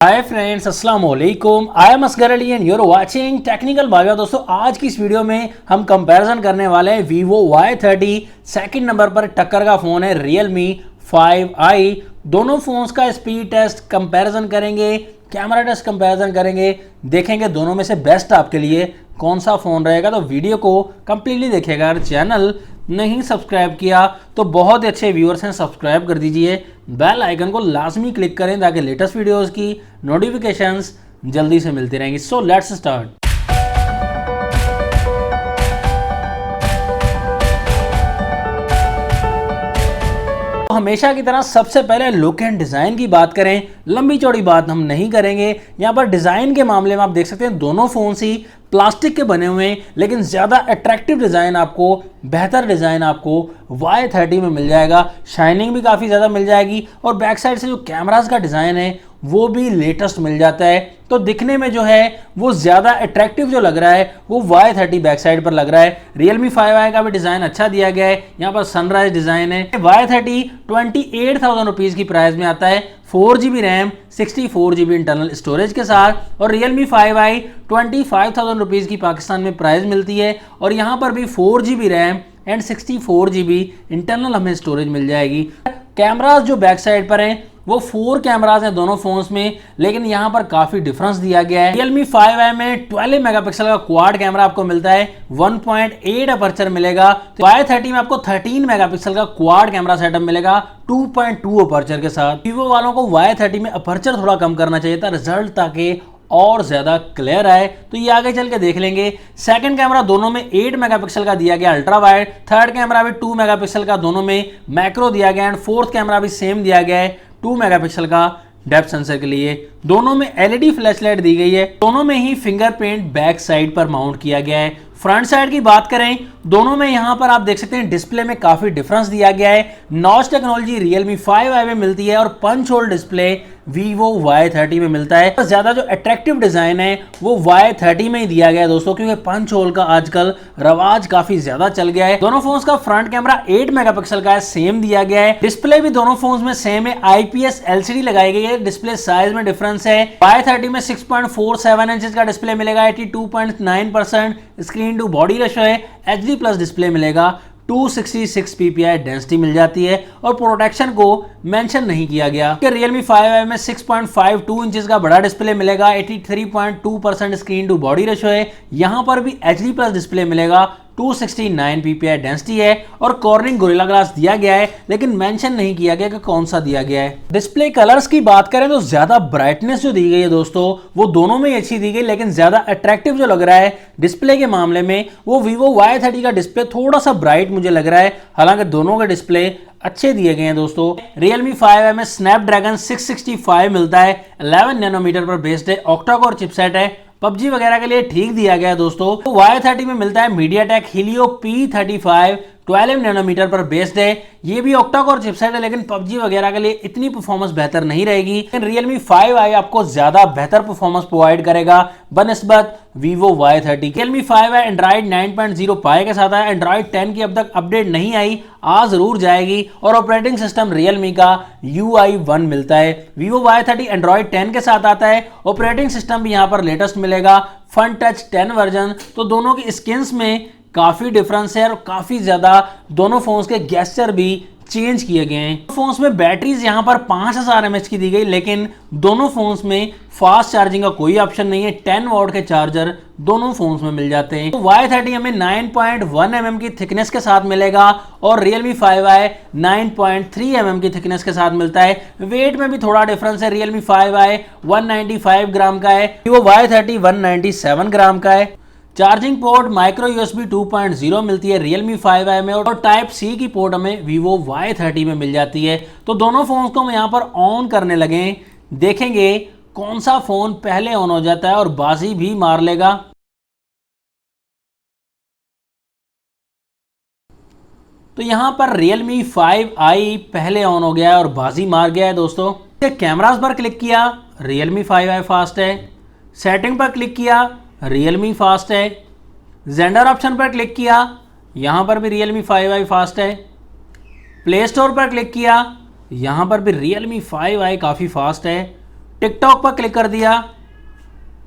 हाय friends, अस्सलाम वालेकुम। I am Asgar Ali and you're watching technical भाइयों। दोस्तों, आज की इस वीडियो में हम कंपैरिजन करने वाले हैं Vivo Y30। सेकंड नंबर पर टक्कर का फ़ोन है Realme 5i। दोनों फ़ोन्स का स्पीड टेस्ट कंपैरिजन करेंगे, कैमरा टेस्ट कंपैरिजन करेंगे, देखेंगे दोनों में से बेस्ट आपके लिए कौन सा फ़ोन रहेगा। तो वीडियो को कंप्लीटली देखिएगा। अगर चैनल नहीं सब्सक्राइब किया तो बहुत ही अच्छे व्यूअर्स हैं, सब्सक्राइब कर दीजिए। बेल आइकन को लाजमी क्लिक करें ताकि लेटेस्ट वीडियोस की नोटिफिकेशंस जल्दी से मिलती रहेंगी। So let's start. हमेशा की तरह सबसे पहले लुक एंड डिज़ाइन की बात करें, लंबी चौड़ी बात हम नहीं करेंगे। यहाँ पर डिज़ाइन के मामले में आप देख सकते हैं दोनों फ़ोन्स ही प्लास्टिक के बने हुए हैं, लेकिन ज़्यादा अट्रैक्टिव डिज़ाइन आपको, बेहतर डिज़ाइन आपको Y30 में मिल जाएगा। शाइनिंग भी काफ़ी ज़्यादा मिल जाएगी और बैक साइड से जो कैमरास का डिज़ाइन है वो भी लेटेस्ट मिल जाता है। तो दिखने में जो है वो ज़्यादा अट्रैक्टिव जो लग रहा है वो Y30 बैक साइड पर लग रहा है। Realme 5i का भी डिज़ाइन अच्छा दिया गया है। यहाँ पर सनराइज डिज़ाइन है। Y30 28,000 रुपीज़ की प्राइस में आता है, 4GB RAM, 64GB internal storage के साथ। और Realme 5i 25,000 रुपीज़ की पाकिस्तान में प्राइस मिलती है और यहाँ पर भी 4GB RAM and 64GB internal हमें स्टोरेज मिल जाएगी। कैमरास जो बैक साइड पर हैं वो 4 कैमरास हैं दोनों फोन्स में, लेकिन यहाँ पर काफ़ी डिफरेंस दिया गया है। Realme 5i में 12 मेगापिक्सल का क्वाड कैमरा आपको मिलता है, 1.8 अपर्चर मिलेगा। तो Y30 में आपको 13 मेगापिक्सल का क्वाड कैमरा सेटअप मिलेगा 2.2 अपर्चर के साथ। Vivo वालों को Y30 में अपर्चर थोड़ा कम करना चाहिए था रिजल्ट ताकि और ज़्यादा क्लियर आए, तो ये आगे चल के देख लेंगे। सेकंड कैमरा दोनों में 8 मेगापिक्सल का दिया गया अल्ट्रा वाइड, थर्ड कैमरा भी 2 मेगापिक्सल का दोनों में मैक्रो दिया गया एंड फोर्थ कैमरा भी सेम दिया गया है 2 मेगापिक्सल का डेप्थ सेंसर के लिए। दोनों में LED फ्लैश लाइट दी गई है। दोनों में ही फिंगरप्रिंट बैक साइड पर माउंट किया गया है। फ्रंट साइड की बात करें, दोनों में यहाँ पर आप देख सकते हैं डिस्प्ले में काफ़ी डिफरेंस दिया गया है। नॉच टेक्नोलॉजी Realme 5i में मिलती है और punch hole display Vivo Y30 में मिलता है। तो ज़्यादा जो अट्रैक्टिव डिज़ाइन है वो Y30 में ही दिया गया है दोस्तों, क्योंकि पंच होल का आजकल रवाज काफ़ी ज़्यादा चल गया है। दोनों फोन्स का फ्रंट कैमरा 8 मेगापिक्सल का है, सेम दिया गया है। डिस्प्ले भी दोनों फोन्स में सेम है, IPS LCD लगाई गई है। डिस्प्ले साइज में डिफरेंस है। Y30 में 6.47 इंच का डिस्प्ले मिलेगा, 82.9% स्क्रीन टू बॉडी रेशो है। HD प्लस डिस्प्ले मिलेगा, 266 ppi डेंसिटी मिल जाती है और प्रोटेक्शन को मेंशन नहीं किया गया। Realme 5i में 6.52 इंचेस का बड़ा डिस्प्ले मिलेगा, 83.2% स्क्रीन टू बॉडी रेशो है। यहाँ पर भी HD प्लस डिस्प्ले मिलेगा, 269 ppi डेंसिटी है और कॉर्निंग गोरिल्ला ग्लास दिया गया है, लेकिन मेंशन नहीं किया गया कि कौन सा दिया गया है। डिस्प्ले कलर्स की बात करें तो ज्यादा ब्राइटनेस जो दी गई है दोस्तों वो दोनों में ही अच्छी दी गई, लेकिन ज्यादा अट्रैक्टिव जो लग रहा है डिस्प्ले के मामले में वो Vivo Y30 का डिस्प्ले थोड़ा सा ब्राइट मुझे लग रहा है। हालांकि दोनों के डिस्प्ले अच्छे दिए गए हैं दोस्तों। Realme 5i में स्नैपड्रैगन 665 मिलता है, 11 नैनोमीटर पर बेस्ड है, ऑक्टा कोर चिपसेट है। PUBG वगैरह के लिए ठीक दिया गया है दोस्तों। तो Y30 में मिलता है MediaTek Helio P35, 12 नैनोमीटर पर बेस्ड है। ये भी ऑक्टा कोर चिपसेट है, लेकिन PUBG वगैरह के लिए इतनी परफॉर्मेंस बेहतर नहीं रहेगी। लेकिन Realme 5i आपको ज्यादा बेहतर परफॉर्मेंस प्रोवाइड करेगा बनस्बत Vivo Y30। Realme 5i Android 9.0 पाए के साथ है। Android 10 की अब तक अपडेट नहीं आई, आज जरूर जाएगी। और ऑपरेटिंग सिस्टम Realme का UI1 मिलता है। Vivo Y30 Android 10 के साथ आता है। ऑपरेटिंग सिस्टम भी यहाँ पर लेटेस्ट मिलेगा, फन टच 10 वर्जन। तो दोनों की स्किन्स में काफ़ी डिफरेंस है और काफ़ी ज़्यादा दोनों फोन्स के गेस्चर भी चेंज किए गए हैं। फोन्स में बैटरीज यहाँ पर 5000 mAh की दी गई, लेकिन दोनों फोन्स में फास्ट चार्जिंग का कोई ऑप्शन नहीं है। 10 वॉट के चार्जर दोनों फोन्स में मिल जाते हैं। तो Y30 हमें 9.1 mm की थिकनेस के साथ मिलेगा और Realme 5i 9.3 mm की थिकनेस के साथ मिलता है। वेट में भी थोड़ा डिफरेंस है। Realme 5i 195 ग्राम का है, वो Y30 197 ग्राम का है। चार्जिंग पोर्ट माइक्रो USB 2.0 मिलती है Realme 5i में और टाइप C की पोर्ट हमें Vivo Y30 में मिल जाती है। तो दोनों फोन्स को हम यहाँ पर ऑन करने लगे, देखेंगे कौन सा फोन पहले ऑन हो जाता है और बाजी भी मार लेगा। तो यहाँ पर Realme 5i पहले ऑन हो गया है और बाजी मार गया है दोस्तों। कैमरास पर क्लिक किया, Realme 5i फास्ट है। सेटिंग पर क्लिक किया, Realme फास्ट है। जेंडर ऑप्शन पर क्लिक किया, यहाँ पर भी Realme 5i फास्ट है। प्ले स्टोर पर क्लिक किया, यहाँ पर भी Realme 5i काफ़ी फास्ट है। टिकटॉक पर क्लिक कर दिया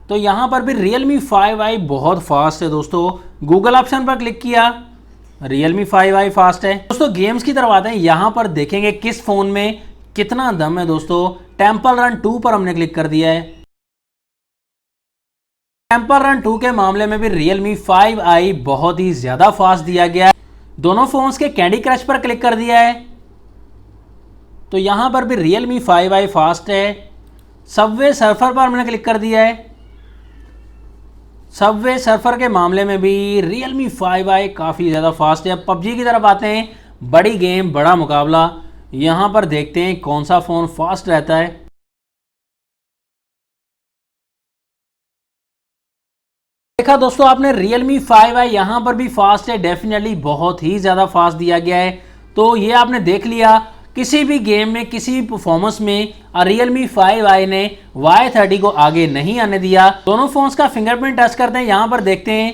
तो यहाँ पर भी Realme 5i बहुत फास्ट है दोस्तों। गूगल ऑप्शन पर क्लिक किया, Realme 5i फास्ट है दोस्तों। गेम्स की तरफ आते हैं, यहाँ पर देखेंगे किस फ़ोन में कितना दम है दोस्तों। टेम्पल रन 2 पर हमने क्लिक कर दिया है। टेम्पल रन 2 के मामले में भी Realme 5i बहुत ही ज़्यादा फास्ट दिया गया है। दोनों फ़ोन्स के कैंडी क्रश पर क्लिक कर दिया है तो यहाँ पर भी Realme 5i फास्ट है। सबवे सर्फर पर हमने क्लिक कर दिया है। सबवे सर्फर के मामले में भी Realme 5i काफ़ी ज़्यादा फास्ट है। अब पबजी की तरफ आते हैं, बड़ी गेम बड़ा मुकाबला। यहाँ पर देखते हैं कौन सा फ़ोन फास्ट रहता है। देखा दोस्तों आपने Realme 5i यहाँ पर भी फास्ट है, डेफिनेटली बहुत ही ज़्यादा फास्ट दिया गया है। तो ये आपने देख लिया, किसी भी गेम में किसी भी परफॉर्मेंस में Realme 5i ने Y30 को आगे नहीं आने दिया। दोनों फोन्स का फिंगरप्रिंट टच करते हैं, यहाँ पर देखते हैं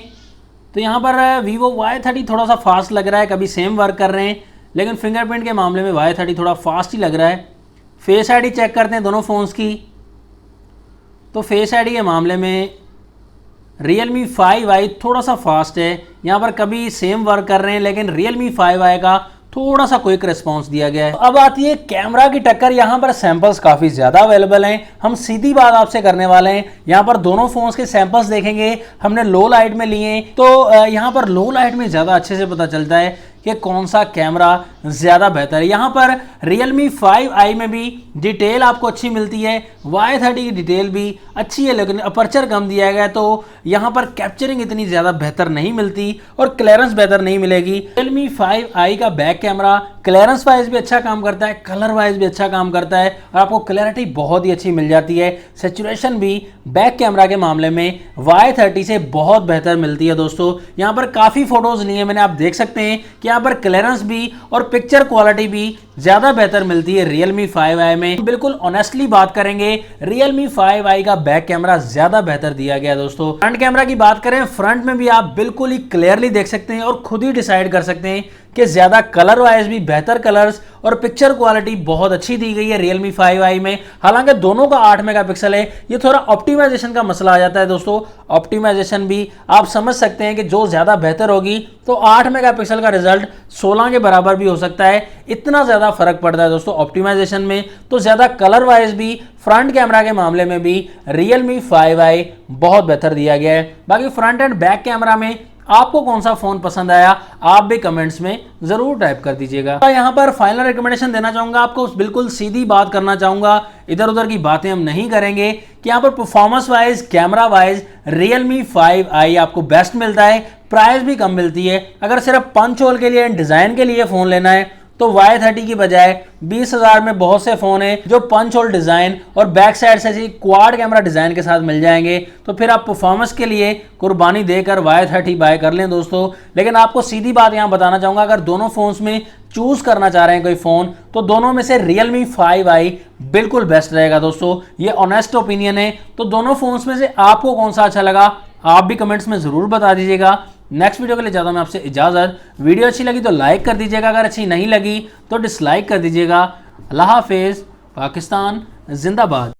तो यहाँ पर Vivo Y30 थोड़ा सा फास्ट लग रहा है, कभी सेम वर्क कर रहे हैं, लेकिन फिंगरप्रिंट के मामले में Y30 थोड़ा फास्ट ही लग रहा है। फेस आईडी चेक करते हैं दोनों फोन्स की, तो फेस आईडी के मामले में Realme 5i थोड़ा सा फास्ट है, यहाँ पर कभी सेम वर्क कर रहे हैं, लेकिन Realme 5i का थोड़ा सा क्विक रिस्पांस दिया गया है। अब आती है कैमरा की टक्कर। यहाँ पर सैंपल्स काफ़ी ज़्यादा अवेलेबल हैं, हम सीधी बात आपसे करने वाले हैं। यहाँ पर दोनों फोन्स के सैंपल्स देखेंगे, हमने लो लाइट में लिए तो यहाँ पर लो लाइट में ज़्यादा अच्छे से पता चलता है कि कौन सा कैमरा ज़्यादा बेहतर है। यहाँ पर Realme 5i में भी डिटेल आपको अच्छी मिलती है, Y30 की डिटेल भी अच्छी है, लेकिन अपर्चर कम दिया गया है तो यहाँ पर कैप्चरिंग इतनी ज़्यादा बेहतर नहीं मिलती और क्लियरेंस बेहतर नहीं मिलेगी। Realme 5i का बैक कैमरा क्लियरेंस वाइज भी अच्छा काम करता है, कलर वाइज भी अच्छा काम करता है और आपको क्लैरिटी बहुत ही अच्छी मिल जाती है। सैचुरेशन भी बैक कैमरा के मामले में Y30 से बहुत बेहतर मिलती है दोस्तों। यहाँ पर काफ़ी फोटोज़ लिए मैंने, आप देख सकते हैं कि यहाँ पर क्लियरेंस भी और पिक्चर क्वालिटी भी ज़्यादा बेहतर मिलती है Realme 5i में। बिल्कुल ऑनेस्टली बात करेंगे, Realme 5i का बैक कैमरा ज़्यादा बेहतर दिया गया दोस्तों। फ्रंट कैमरा की बात करें, फ्रंट में भी आप बिल्कुल ही क्लियरली देख सकते हैं और खुद ही डिसाइड कर सकते हैं कि ज़्यादा कलर वाइज भी बेहतर कलर्स और पिक्चर क्वालिटी बहुत अच्छी दी गई है Realme 5i में। हालांकि दोनों का 8 मेगापिक्सल है, ये थोड़ा ऑप्टिमाइजेशन का मसला आ जाता है दोस्तों। ऑप्टिमाइजेशन भी आप समझ सकते हैं कि जो ज़्यादा बेहतर होगी तो 8 मेगापिक्सल का रिजल्ट 16 के बराबर भी हो सकता है, इतना ज़्यादा फर्क पड़ता है दोस्तों ऑप्टिमाइजेशन में। तो ज़्यादा कलर वाइज भी फ्रंट कैमरा के मामले में भी Realme 5i बहुत बेहतर दिया गया है। बाकी फ्रंट एंड बैक कैमरा में आपको कौन सा फोन पसंद आया आप भी कमेंट्स में जरूर टाइप कर दीजिएगा। यहाँ पर फाइनल रिकमेंडेशन देना चाहूंगा आपको, बिल्कुल सीधी बात करना चाहूंगा, इधर उधर की बातें हम नहीं करेंगे कि यहाँ पर performance wise camera wise Realme 5i आपको बेस्ट मिलता है, प्राइस भी कम मिलती है। अगर सिर्फ पंच होल के लिए डिजाइन के लिए फोन लेना है तो Y30 की बजाय 20,000 में बहुत से फ़ोन हैं जो पंच होल डिज़ाइन और बैक साइड से क्वाड कैमरा डिज़ाइन के साथ मिल जाएंगे। तो फिर आप परफॉर्मेंस के लिए कुर्बानी देकर Y30 बाय कर लें दोस्तों। लेकिन आपको सीधी बात यहाँ बताना चाहूँगा, अगर दोनों फ़ोन्स में चूज़ करना चाह रहे हैं कोई फ़ोन तो दोनों में से Realme 5i बिल्कुल बेस्ट रहेगा दोस्तों, ये ऑनेस्ट ओपिनियन है। तो दोनों फ़ोन्स में से आपको कौन सा अच्छा लगा आप भी कमेंट्स में ज़रूर बता दीजिएगा। नेक्स्ट वीडियो के लिए ज़्यादा मैं आपसे इजाज़त। वीडियो अच्छी लगी तो लाइक कर दीजिएगा, अगर अच्छी नहीं लगी तो डिसलाइक कर दीजिएगा। अल्लाह हाफिज़, पाकिस्तान जिंदाबाद।